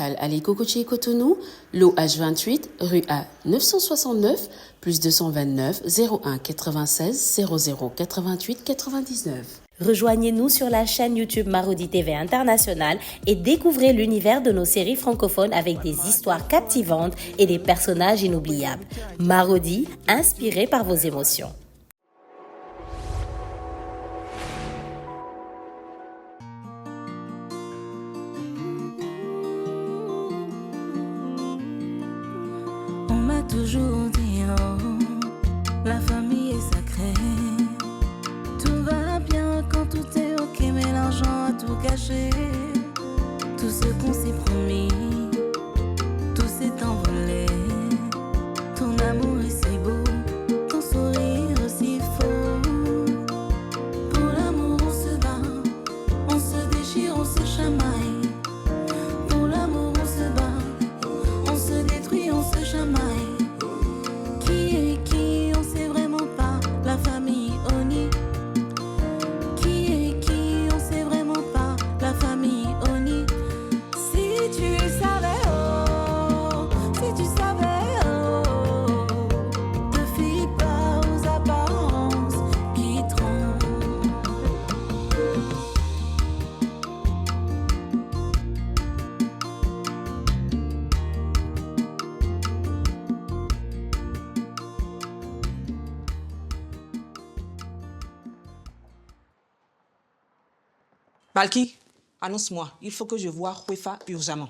Local à Cocotier Cotonou, lot H28, rue A 969, plus 229 01 96 00 88 99. Rejoignez-nous sur la chaîne YouTube Marodi TV International et découvrez l'univers de nos séries francophones avec des histoires captivantes et des personnages inoubliables. Marodi, inspiré par vos émotions. On m'a toujours dit, la famille est sacrée. Tout va bien quand tout est ok, mais l'argent a tout gâché. Tout ce qu'on s'est promis, tout s'est envolé. Ton amour est si beau, ton sourire aussi faux. Pour l'amour on se bat, on se déchire, on se chamaille. Pour l'amour on se bat, on se détruit, on se chamaille. Qui est qui, on sait vraiment pas. La famille Oni. Balki, annonce-moi, il faut que je voie Khwefa urgemment.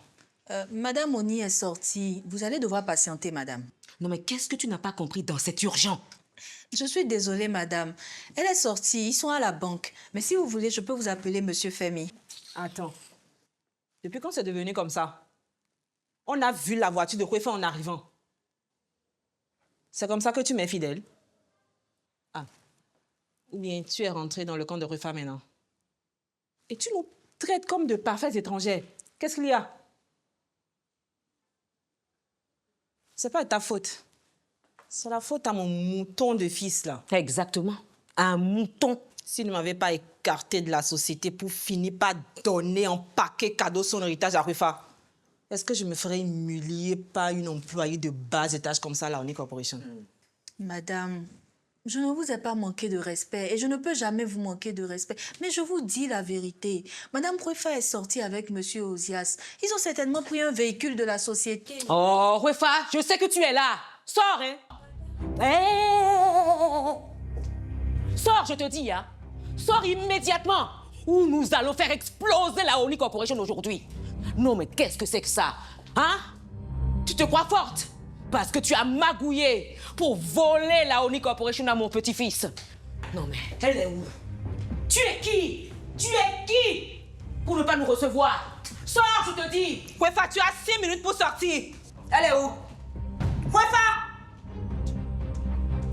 Madame Oni est sortie. Vous allez devoir patienter, madame. Non mais qu'est-ce que tu n'as pas compris dans cet urgent? Je suis désolée, madame. Elle est sortie, ils sont à la banque. Mais si vous voulez, je peux vous appeler monsieur Femi. Attends, depuis quand c'est devenu comme ça? On a vu la voiture de Khwefa en arrivant. C'est comme ça que tu m'es fidèle? Ah, ou bien tu es rentré dans le camp de Khwefa maintenant? Et tu nous traites comme de parfaits étrangers. Qu'est-ce qu'il y a? C'est pas de ta faute. C'est la faute à mon mouton de fils, là. Exactement. Un mouton. S'il ne m'avait pas écarté de la société pour finir par donner en paquet cadeau son héritage à Khwefa, est-ce que je me ferais humilier par une employée de bas étage comme ça, la Oni Corporation? Madame, je ne vous ai pas manqué de respect et je ne peux jamais vous manquer de respect. Mais je vous dis la vérité. Madame Khwefa est sortie avec monsieur Ozias. Ils ont certainement pris un véhicule de la société. Oh, Khwefa, je sais que tu es là. Sors, hein. Sors, je te dis, hein. Sors immédiatement ou nous allons faire exploser la Oni Corporation aujourd'hui. Non, mais qu'est-ce que c'est que ça? Hein? Tu te crois forte? Parce que tu as magouillé pour voler la Oni Corporation à mon petit-fils. Non mais, elle est où? Tu es qui? Tu es qui? Pour ne pas nous recevoir. Sors, je te dis. Khwefa, tu as 6 minutes pour sortir. Elle est où? Khwefa!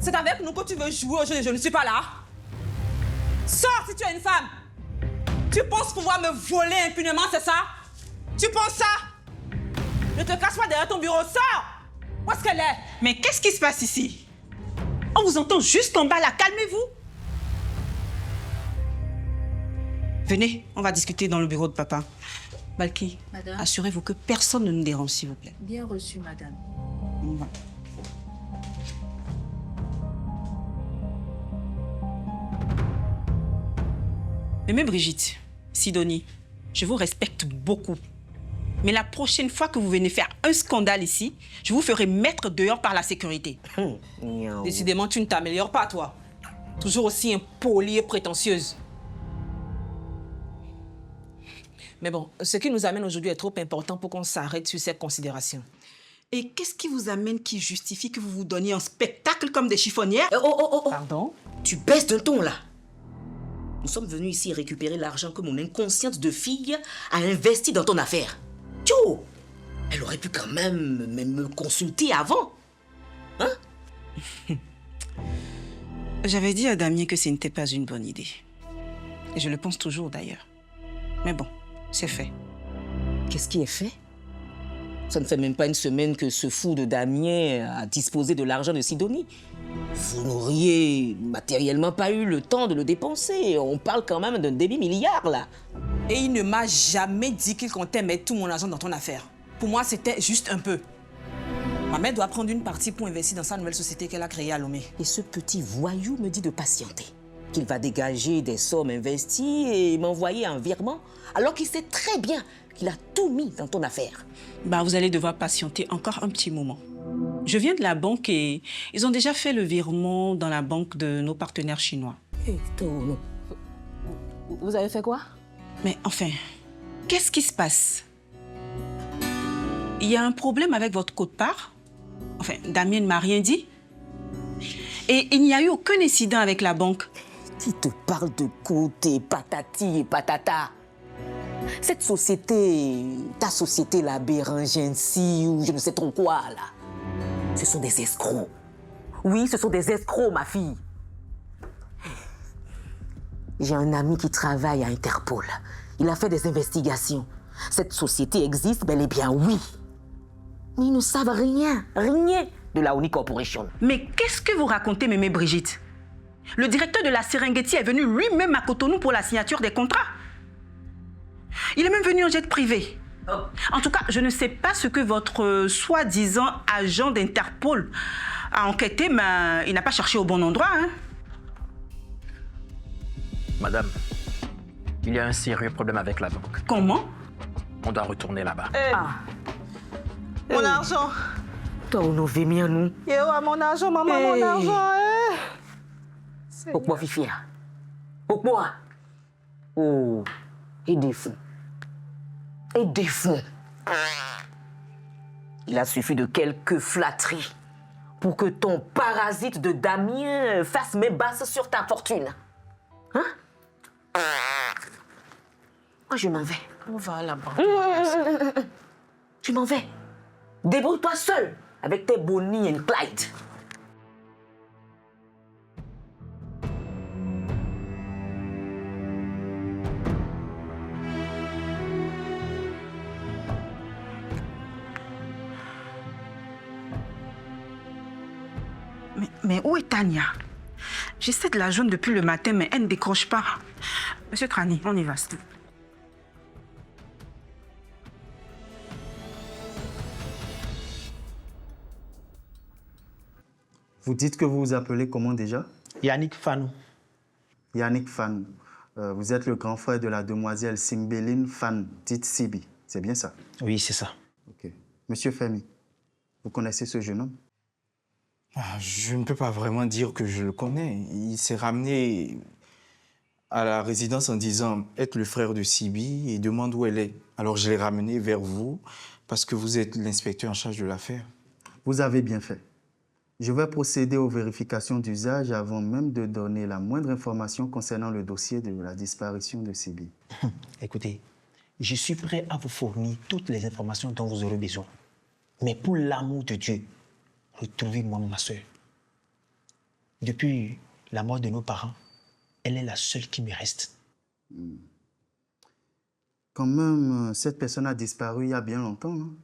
C'est avec nous que tu veux jouer au jeu de je ne suis pas là. Sors si tu es une femme. Tu penses pouvoir me voler impunément, c'est ça? Tu penses ça? Ne te cache pas derrière ton bureau, sors! Où est-ce qu'elle est? Mais qu'est-ce qui se passe ici? On vous entend juste en bas là, calmez-vous. Venez, on va discuter dans le bureau de papa. Balki, Madame. assurez-vous que personne ne nous dérange, s'il vous plaît. Bien reçu, madame. On va. Mais Brigitte, Sidonie, je vous respecte beaucoup. Mais la prochaine fois que vous venez faire un scandale ici, je vous ferai mettre dehors par la sécurité. Décidément, tu ne t'améliores pas, toi. Toujours aussi impolie et prétentieuse. Mais bon, ce qui nous amène aujourd'hui est trop important pour qu'on s'arrête sur cette considération. Et qu'est-ce qui vous amène qui justifie que vous vous donniez un spectacle comme des chiffonnières? Pardon? Tu baisses d'un ton là. Nous sommes venus ici récupérer l'argent que mon inconsciente de fille a investi dans ton affaire. Tcho! Elle aurait pu quand même me consulter avant. Hein? J'avais dit à Damien que ce n'était pas une bonne idée. Et je le pense toujours d'ailleurs. Mais bon, c'est fait. Qu'est-ce qui est fait? Ça ne fait même pas une semaine que ce fou de Damien a disposé de l'argent de Sidonie. Vous n'auriez matériellement pas eu le temps de le dépenser. On parle quand même d'un demi-milliard, là. Et il ne m'a jamais dit qu'il comptait mettre tout mon argent dans ton affaire. pour moi, c'était juste un peu. Ma mère doit prendre une partie pour investir dans sa nouvelle société qu'elle a créée à Lomé. Et ce petit voyou me dit de patienter, qu'il va dégager des sommes investies et m'envoyer un virement, alors qu'il sait très bien qu'il a tout mis dans ton affaire. Bah, vous allez devoir patienter encore un petit moment. Je viens de la banque et ils ont déjà fait le virement dans la banque de nos partenaires chinois. Vous avez fait quoi? Mais enfin, qu'est-ce qui se passe? Il y a un problème avec votre quote-part? Enfin, Damien ne m'a rien dit. Et il n'y a eu aucun incident avec la banque. Qui te parle de côté, patati et patata? Cette société, ta société, la Bérangensi, ou je ne sais trop quoi, là, ce sont des escrocs. Oui, ce sont des escrocs, ma fille. J'ai un ami qui travaille à Interpol. Il a fait des investigations. Cette société existe bel et bien, oui. Mais ils ne savent rien de la Oni Corporation. Mais qu'est-ce que vous racontez, mémé Brigitte? Le directeur de la Serengeti est venu lui-même à Cotonou pour la signature des contrats. Il est même venu en jet privé. En tout cas, je ne sais pas ce que votre soi-disant agent d'Interpol a enquêté, mais il n'a pas cherché au bon endroit. Hein. Madame, il y a un sérieux problème avec la banque. Comment? On doit retourner là-bas. Mon argent. Toi, on nous fait mieux, nous. Mon argent, maman, mon argent. Pourquoi, Fifi? Pourquoi? Oh, et des fonds. Et des fonds. Il a suffi de quelques flatteries pour que ton parasite de Damien fasse mes basses sur ta fortune. Hein? Moi, je m'en vais. On va à la banque. Tu m'en vais. Débrouille-toi seul avec tes Bonnie et Clyde. Mais où est Tania? J'essaie de la joindre depuis le matin, mais elle ne décroche pas. Monsieur Trani, on y va. s'il vous plaît. Vous dites que vous vous appelez comment déjà? Yannick Fanou. Yannick Fanou. Vous êtes le grand frère de la demoiselle Simbéline Fan, dite Sibi. C'est bien ça? Oui, c'est ça. Ok. Monsieur Femi, vous connaissez ce jeune homme? Je ne peux pas vraiment dire que je le connais. Il s'est ramené à la résidence en disant être le frère de Sibi et demande où elle est. Alors je l'ai ramené vers vous parce que vous êtes l'inspecteur en charge de l'affaire. Vous avez bien fait. Je vais procéder aux vérifications d'usage avant même de donner la moindre information concernant le dossier de la disparition de Sibi. Écoutez, je suis prêt à vous fournir toutes les informations dont vous aurez besoin. Mais pour l'amour de Dieu, retrouvez-moi ma soeur. Depuis la mort de nos parents, elle est la seule qui me reste. Quand même, cette personne a disparu il y a bien longtemps. Hein?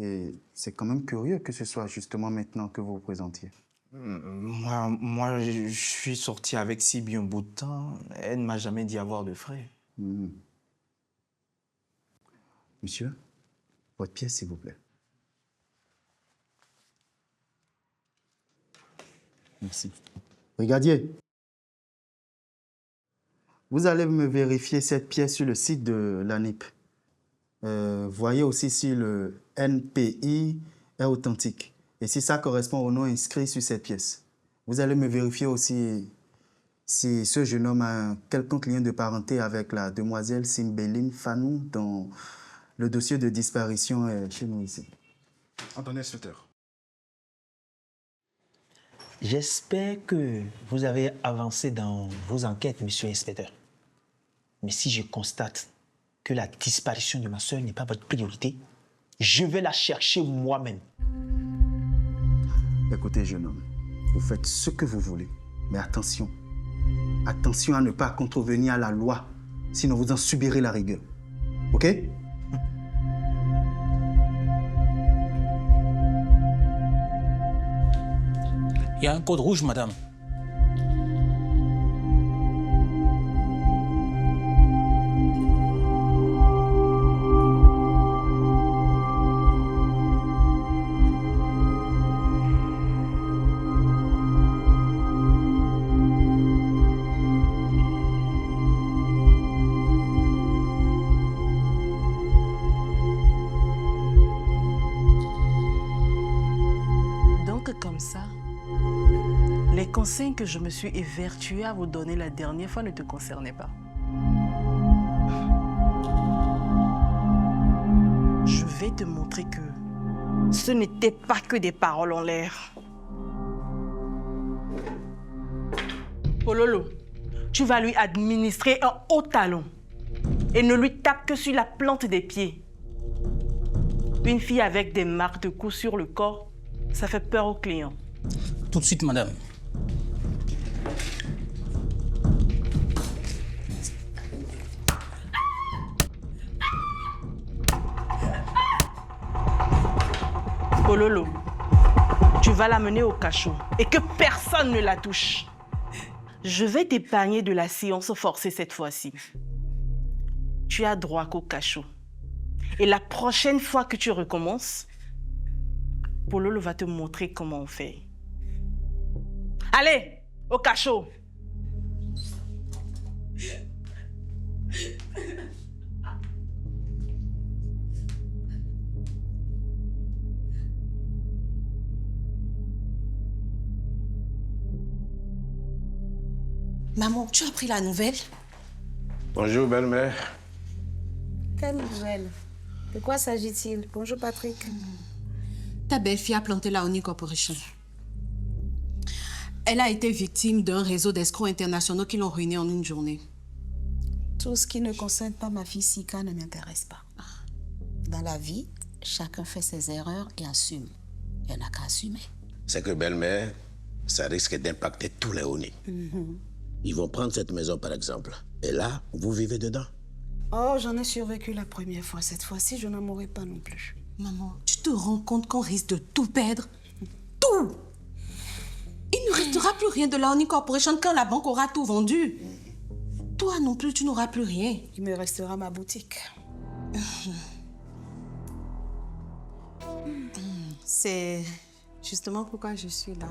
Et c'est quand même curieux que ce soit justement maintenant que vous vous présentiez. Moi, je suis sorti avec Sibi un bout de temps. Elle ne m'a jamais dit avoir de frère. Monsieur, votre pièce, s'il vous plaît. Merci. Brigadier, vous allez me vérifier cette pièce sur le site de l'ANIP. Voyez aussi si le NPI est authentique et si ça correspond au nom inscrit sur cette pièce. Vous allez me vérifier aussi si ce jeune homme a un quelconque lien de parenté avec la demoiselle Simbéline Fanou dont le dossier de disparition est chez nous ici. Attendez, inspecteur. J'espère que vous avez avancé dans vos enquêtes, monsieur l'inspecteur. Mais si je constate que la disparition de ma soeur n'est pas votre priorité, je vais la chercher moi-même. Écoutez, jeune homme, vous faites ce que vous voulez, mais attention. Attention à ne pas contrevenir à la loi, sinon vous en subirez la rigueur. OK? Il y a un code rouge, madame. comme ça. Les conseils que je me suis évertuée à vous donner la dernière fois ne te concernaient pas. Je vais te montrer que ce n'était pas que des paroles en l'air. Pololo, tu vas lui administrer un haut talon et ne lui tape que sur la plante des pieds. Une fille avec des marques de coups sur le corps, ça fait peur aux clients. Tout de suite, madame. Pololo, tu vas l'amener au cachot et que personne ne la touche. Je vais t'épargner de la séance forcée cette fois-ci. Tu as droit qu'au cachot. Et la prochaine fois que tu recommences, Pololo va te montrer comment on fait. Allez, au cachot. Maman, tu as pris la nouvelle? Bonjour, belle-mère. Quelle nouvelle? De quoi s'agit-il? Bonjour, Patrick. Ta belle-fille a planté la Oni Corporation. Elle a été victime d'un réseau d'escrocs internationaux qui l'ont ruinée en une journée. Tout ce qui ne concerne pas ma fille Sika ne m'intéresse pas. Dans la vie, chacun fait ses erreurs et assume. Il n'y en a qu'à assumer. C'est que, belle-mère, ça risque d'impacter tous les Oni. Ils vont prendre cette maison, par exemple. Et là, vous vivez dedans. Oh, j'en ai survécu la première fois. Cette fois-ci, je n'en mourrai pas non plus. Maman, tu te rends compte qu'on risque de tout perdre? Tout! Il ne restera plus rien de la Oni Corporation quand la banque aura tout vendu. Toi non plus, tu n'auras plus rien. Il me restera ma boutique. C'est justement pourquoi je suis là.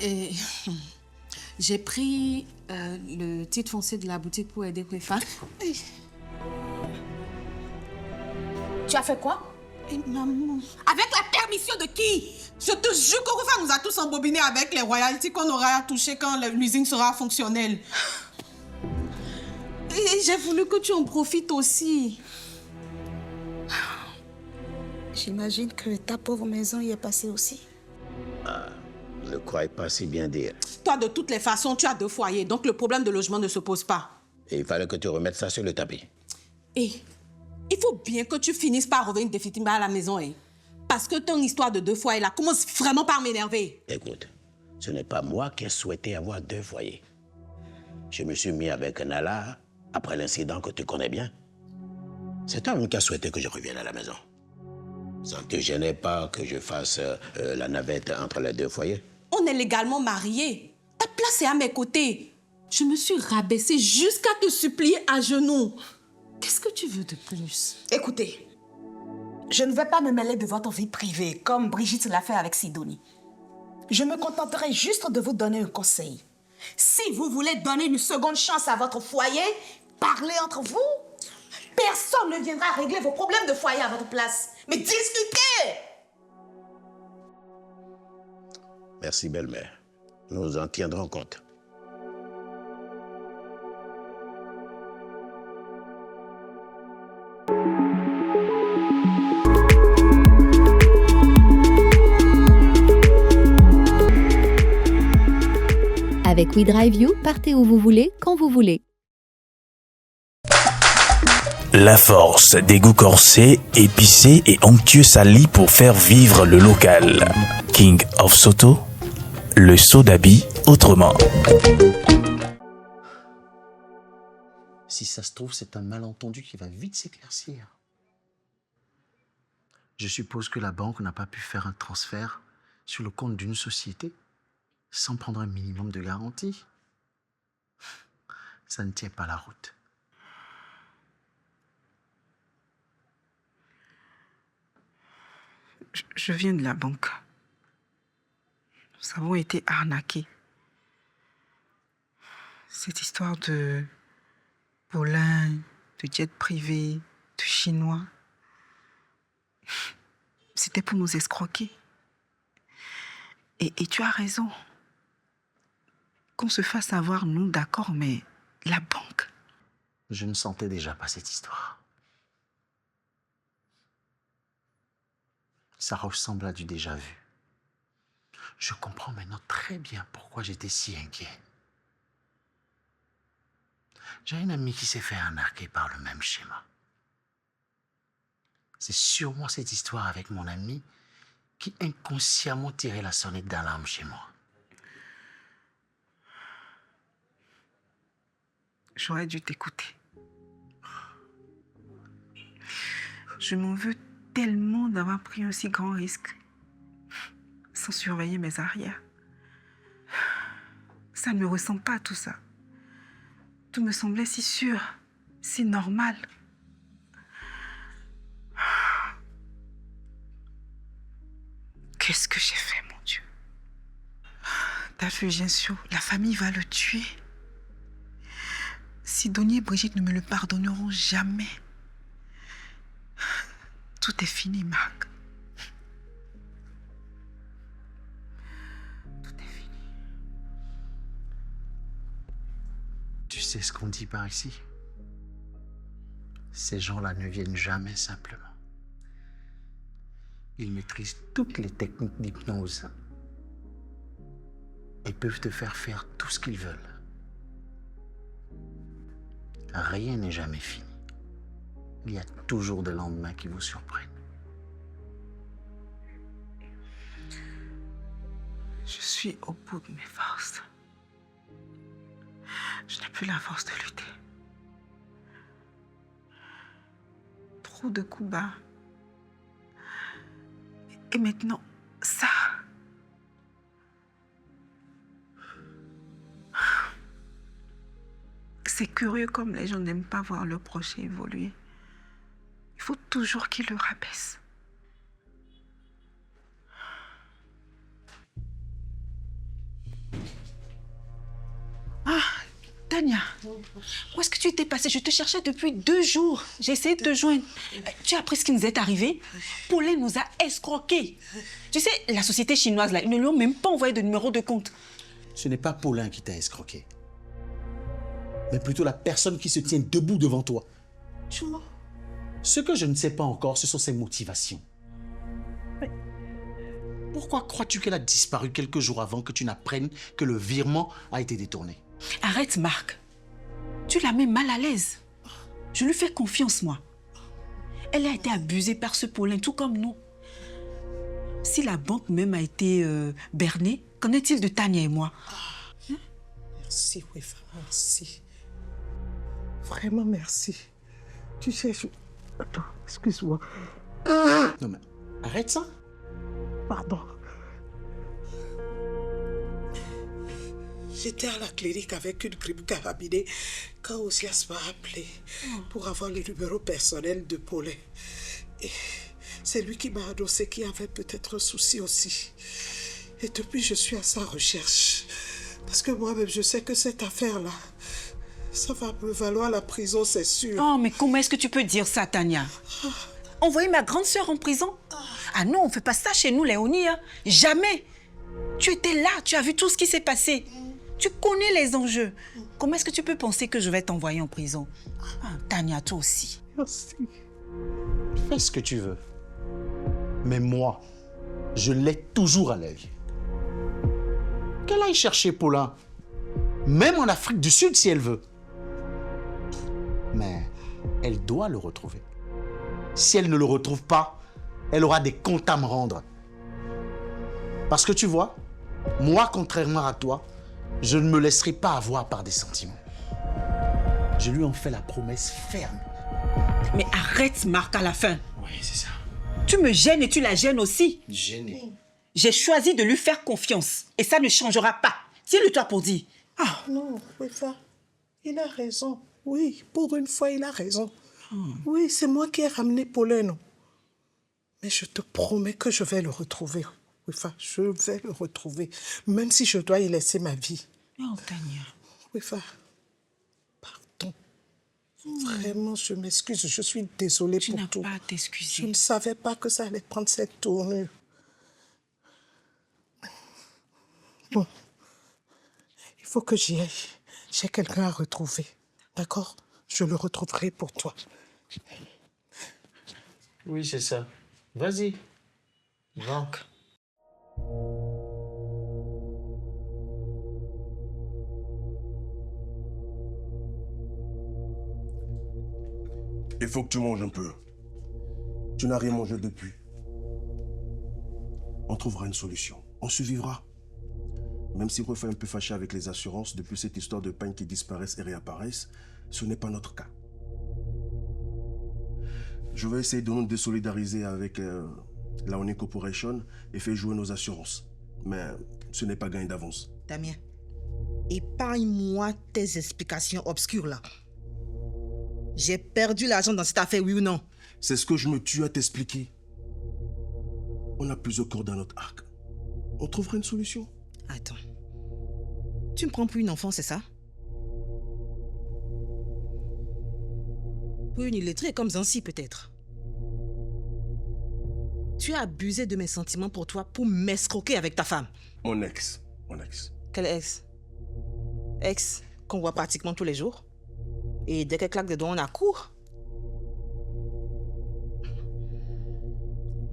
Et j'ai pris le titre foncier de la boutique pour aider Kwefa. Tu as fait quoi? Maman. Avec la permission de qui? Je te jure que Kwefa nous a tous embobinés avec les royalties qu'on aura touchées quand l'usine sera fonctionnelle. Et j'ai voulu que tu en profites aussi. J'imagine que ta pauvre maison y est passée aussi. Ne croyez pas si bien dire. Toi, de toutes les façons, tu as 2 foyers, donc le problème de logement ne se pose pas. Et il fallait que tu remettes ça sur le tapis. Et il faut bien que tu finisses par revenir définitivement à la maison, hein. Parce que ton histoire de 2 foyers là commence vraiment par m'énerver. Écoute, ce n'est pas moi qui ai souhaité avoir 2 foyers. Je me suis mis avec Nala après l'incident que tu connais bien. C'est toi-même qui as souhaité que je revienne à la maison. Ça ne te gênait pas que je fasse la navette entre les 2 foyers? On est légalement mariés. Ta place est à mes côtés. Je me suis rabaissée jusqu'à te supplier à genoux. Qu'est-ce que tu veux de plus? Écoutez, je ne vais pas me mêler de votre vie privée comme Brigitte l'a fait avec Sidonie. Je me contenterai juste de vous donner un conseil. Si vous voulez donner une seconde chance à votre foyer, parlez entre vous. Personne ne viendra régler vos problèmes de foyer à votre place. Mais discutez! Merci, belle-mère. Nous en tiendrons compte. Avec WeDriveU, partez où vous voulez, quand vous voulez. La force des goûts corsés, épicés et onctueux salis pour faire vivre le local. King of Soto, le saut d'habit autrement. Si ça se trouve, c'est un malentendu qui va vite s'éclaircir. Je suppose que la banque n'a pas pu faire un transfert sur le compte d'une société sans prendre un minimum de garantie. Ça ne tient pas la route. Je viens de la banque. Nous avons été arnaqués. Cette histoire de Paulin, de jet privé, de Chinois. C'était pour nous escroquer. Et tu as raison. Qu'on se fasse avoir, nous, d'accord, mais la banque... Je ne sentais déjà pas cette histoire. Ça ressemble à du déjà-vu. Je comprends maintenant très bien pourquoi j'étais si inquiet. J'ai une amie qui s'est fait arnaquer par le même schéma. C'est sûrement cette histoire avec mon ami qui inconsciemment tirait la sonnette d'alarme chez moi. J'aurais dû t'écouter. Je m'en veux tellement d'avoir pris un si grand risque sans surveiller mes arrières. Ça ne me ressemble pas à tout ça. Tout me semblait si sûr, si normal. Qu'est-ce que j'ai fait, mon Dieu? T'as vu, Jinsio, la famille va le tuer. Sidonie et Brigitte ne me le pardonneront jamais. Tout est fini, Marc. Tu sais ce qu'on dit par ici? Ces gens-là ne viennent jamais simplement. Ils maîtrisent toutes les techniques d'hypnose et peuvent te faire tout ce qu'ils veulent. Rien n'est jamais fini. Il y a toujours des lendemains qui vous surprennent. Je suis au bout de mes forces. Je n'ai plus la force de lutter. Trop de coups bas. Et maintenant, ça. C'est curieux comme les gens n'aiment pas voir leur prochain évoluer. Il faut toujours qu'ils le rabaissent. Ah, Tania, où est-ce que tu étais passée? Je te cherchais depuis 2 jours. J'ai essayé de te joindre. Tu as appris ce qui nous est arrivé? Paulin nous a escroqués. Tu sais, la société chinoise, là, ils ne lui ont même pas envoyé de numéro de compte. Ce n'est pas Paulin qui t'a escroqué, mais plutôt la personne qui se tient debout devant toi. Tu vois? Ce que je ne sais pas encore, ce sont ses motivations. Mais pourquoi crois-tu qu'elle a disparu quelques jours avant que tu n'apprennes que le virement a été détourné? Arrête, Marc. Tu la mets mal à l'aise. Je lui fais confiance, moi. Elle a été abusée par ce Paulin, tout comme nous. Si la banque même a été bernée, qu'en est-il de Tania et moi? Merci, Wefa, merci. Vraiment merci. Tu sais, Attends, excuse-moi. Non mais, arrête ça. Pardon. J'étais à la clinique avec une grippe carabinée quand Osias m'a appelé pour avoir le numéro personnel de Paulin. Et c'est lui qui m'a annoncé qu'il y avait peut-être un souci aussi. Et depuis, je suis à sa recherche. Parce que moi-même, je sais que cette affaire-là, ça va me valoir la prison, c'est sûr. Oh, mais comment est-ce que tu peux dire ça, Tania? Envoyer ma grande sœur en prison? Ah non, on ne fait pas ça chez nous, Léonie. Hein. Jamais. Tu étais là, tu as vu tout ce qui s'est passé. Tu connais les enjeux. Comment est-ce que tu peux penser que je vais t'envoyer en prison? Ah, Tania, toi aussi. Merci. Fais ce que tu veux. Mais moi, je l'ai toujours à l'œil. Qu'elle aille chercher Paulin, même en Afrique du Sud si elle veut. Mais elle doit le retrouver. Si elle ne le retrouve pas, elle aura des comptes à me rendre. Parce que tu vois, moi, contrairement à toi, je ne me laisserai pas avoir par des sentiments. Je lui en fais la promesse ferme. Mais arrête, Marc, à la fin. Oui, c'est ça. Tu me gênes et tu la gênes aussi. Gêné. J'ai choisi de lui faire confiance. Et ça ne changera pas. Tiens-le-toi pour dire. Ah non, Wefa, il a raison. Oui, pour une fois, il a raison. Oui, c'est moi qui ai ramené Paulin, non. Mais je te promets que je vais le retrouver. Wefa, je vais le retrouver. Même si je dois y laisser ma vie. Oh, Tania. Wefa, pardon. Vraiment, je m'excuse. Je suis désolée pour tout. Tu n'as pas à t'excuser. Je ne savais pas que ça allait prendre cette tournure. Bon. Il faut que j'y aille. J'ai quelqu'un à retrouver. D'accord? Je le retrouverai pour toi. Oui, c'est ça. Vas-y. Va. Il faut que tu manges un peu. Tu n'as rien mangé depuis. On trouvera une solution. On survivra. Même si Rueff est un peu fâché avec les assurances depuis cette histoire de pagnes qui disparaissent et réapparaissent, ce n'est pas notre cas. Je vais essayer de nous désolidariser avec la Oni Corporation et faire jouer nos assurances. Mais ce n'est pas gagné d'avance. Damien, épargne-moi tes explications obscures là. J'ai perdu l'argent dans cette affaire, oui ou non? C'est ce que je me tue à t'expliquer. On a plusieurs cordes dans notre arc. On trouvera une solution. Attends. Tu me prends pour une enfant, c'est ça? Pour une illettrée comme Zancy, peut-être. Tu as abusé de mes sentiments pour toi pour m'escroquer avec ta femme. Mon ex. Mon ex. Quel ex? Ex qu'on voit pratiquement tous les jours. Et dès qu'elle claque des doigts, on accourt.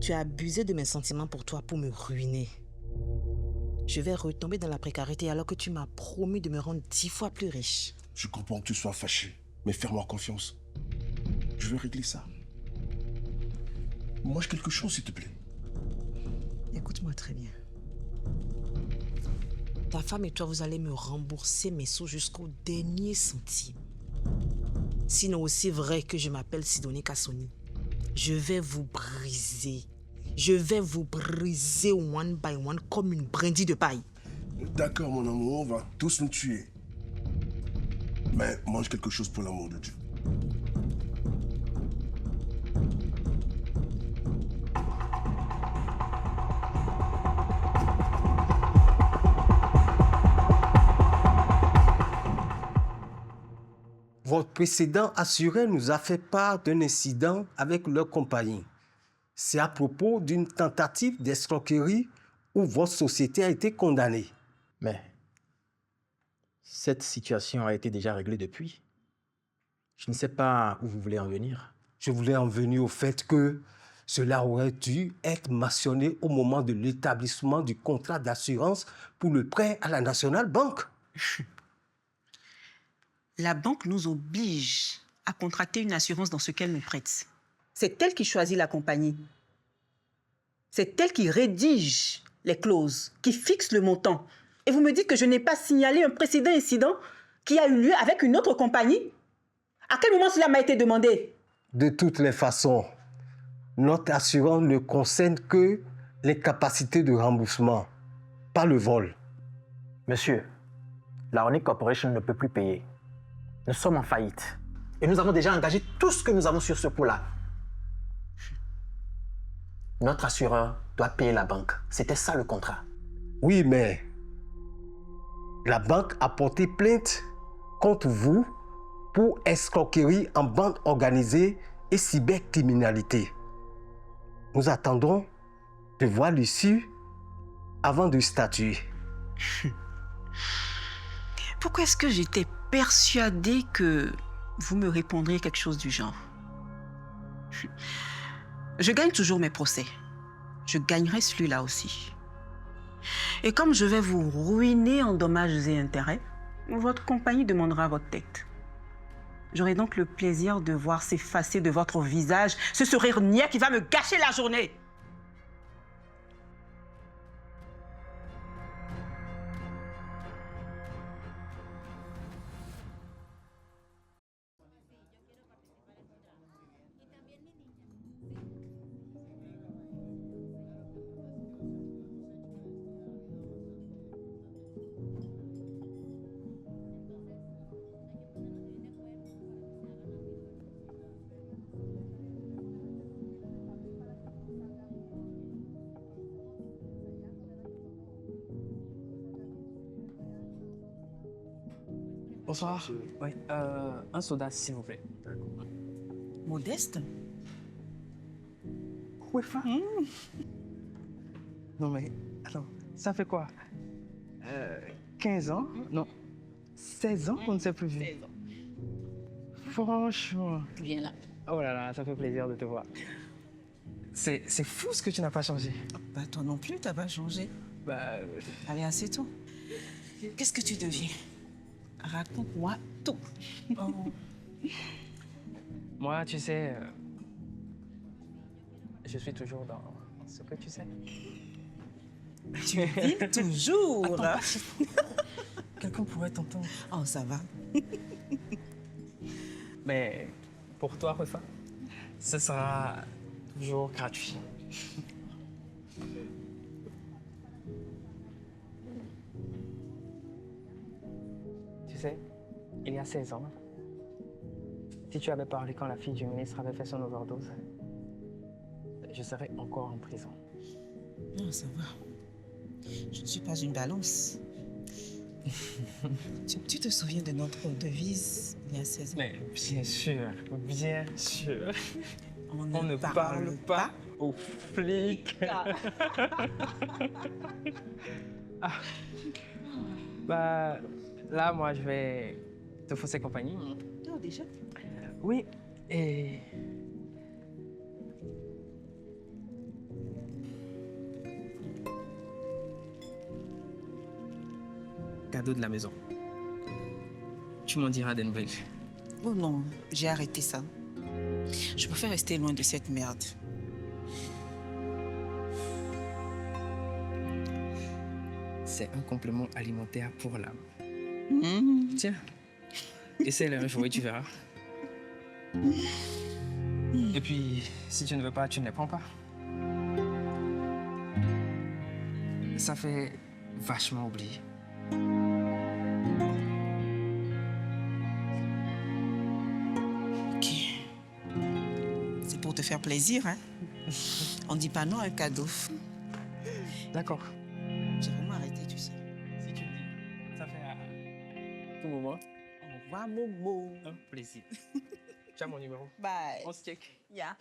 Tu as abusé de mes sentiments pour toi pour me ruiner. Je vais retomber dans la précarité alors que tu m'as promis de me rendre 10 fois plus riche. Je comprends que tu sois fâché, mais fais-moi confiance. Je vais régler ça. Mange quelque chose, s'il te plaît. Écoute-moi très bien. Ta femme et toi, vous allez me rembourser mes sous jusqu'au dernier centime. Sinon, aussi vrai que je m'appelle Sidonie Kassoni, je vais vous briser. Je vais vous briser one by one comme une brindille de paille. D'accord, mon amour, on va tous nous tuer. Mais mange quelque chose pour l'amour de Dieu. Votre précédent assuré nous a fait part d'un incident avec leur compagnie. C'est à propos d'une tentative d'escroquerie où votre société a été condamnée. Mais cette situation a été déjà réglée depuis. Je ne sais pas où vous voulez en venir. Je voulais en venir au fait que cela aurait dû être mentionné au moment de l'établissement du contrat d'assurance pour le prêt à la National Bank. La banque nous oblige à contracter une assurance dans ce qu'elle nous prête. C'est elle qui choisit la compagnie. C'est elle qui rédige les clauses, qui fixe le montant. Et vous me dites que je n'ai pas signalé un précédent incident qui a eu lieu avec une autre compagnie? À quel moment cela m'a été demandé? De toutes les façons, notre assurance ne concerne que les capacités de remboursement, pas le vol. Monsieur, la Oni Corporation ne peut plus payer. Nous sommes en faillite. Et nous avons déjà engagé tout ce que nous avons sur ce pot-là. Notre assureur doit payer la banque. C'était ça le contrat. Oui, mais la banque a porté plainte contre vous pour escroquerie en bande organisée et cybercriminalité. Nous attendons de voir l'issue avant de statuer. Pourquoi est-ce que j'étais persuadée que vous me répondriez quelque chose du genre? Je gagne toujours mes procès. Je gagnerai celui-là aussi. Et comme je vais vous ruiner en dommages et intérêts, votre compagnie demandera votre tête. J'aurai donc le plaisir de voir s'effacer de votre visage ce sourire niais qui va me gâcher la journée. Bonsoir. Oui, un soda, s'il vous plaît. modeste. Wefa. Non mais, attends, ça fait quoi 15 ans Non, 16 ans qu'on ne s'est plus vu. 16 ans. Franchement. Viens là. Oh là là, ça fait plaisir de te voir. C'est fou ce que tu n'as pas changé. Bah toi non plus, t'as pas changé. Bah... Allez, assieds-toi. Qu'est-ce que tu deviens? Raconte-moi tout. Moi, tu sais, je suis toujours dans ce que tu sais. Tu dis toujours. Attends, quelqu'un pourrait t'entendre. Oh, ça va. Mais pour toi, Refa, ce sera toujours gratuit. Tu sais, il y a 16 ans, si tu avais parlé quand la fille du ministre avait fait son overdose, je serais encore en prison. Non, ça va. Je ne suis pas une balance. tu te souviens de notre devise il y a 16 ans? Mais bien sûr, bien sûr. On ne parle pas aux flics. Ah. Bah, là, moi, je vais te fausser compagnie. Oh, déjà? Oui, et... Cadeau de la maison. Tu m'en diras des nouvelles. Oh non, j'ai arrêté ça. Je préfère rester loin de cette merde. C'est un complément alimentaire pour l'âme. Tiens, essaie-le un jour et tu verras. Et puis, si tu ne veux pas, tu ne les prends pas. Ça fait vachement oublier. Ok. C'est pour te faire plaisir, hein? On dit pas non à un cadeau. D'accord. J'ai vraiment arrêté, tu sais. Si tu le dis, ça fait à tout moment. Au revoir, Momo. Un plaisir. Tu as mon numéro. Bye. On se check. Yeah.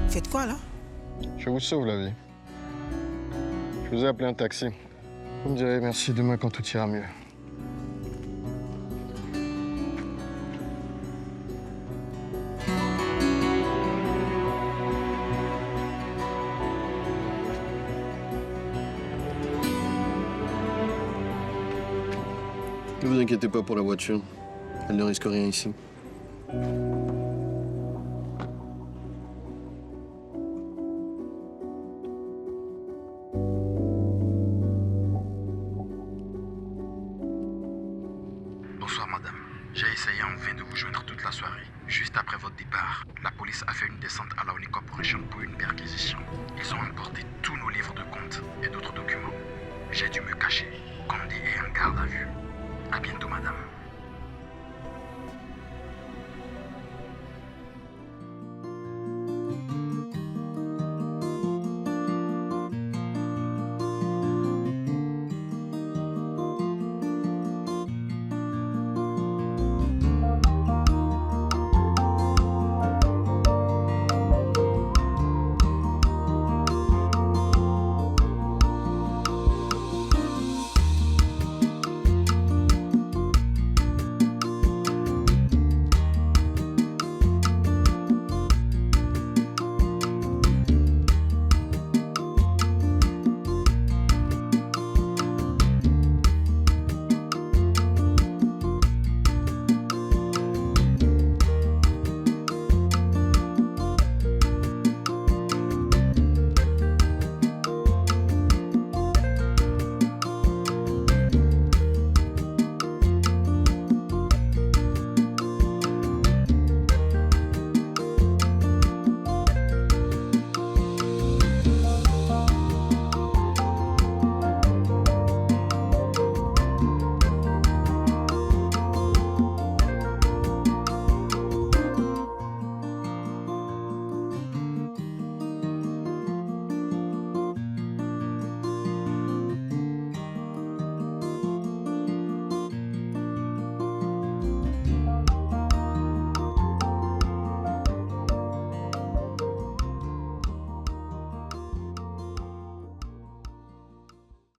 Faites quoi, là? Je vous sauve la vie. Je vous ai appelé un taxi. Vous me direz merci demain quand tout ira mieux. Ne vous inquiétez pas pour la voiture. Elle ne risque rien ici. Bonsoir madame. J'ai essayé en vain de vous joindre toute la soirée. Juste après votre départ, la police a fait une descente à la Oni Corporation pour une perquisition. Ils ont emporté tous nos livres de compte et d'autres documents. J'ai dû me cacher, comme dit et en garde à vue. À bientôt madame.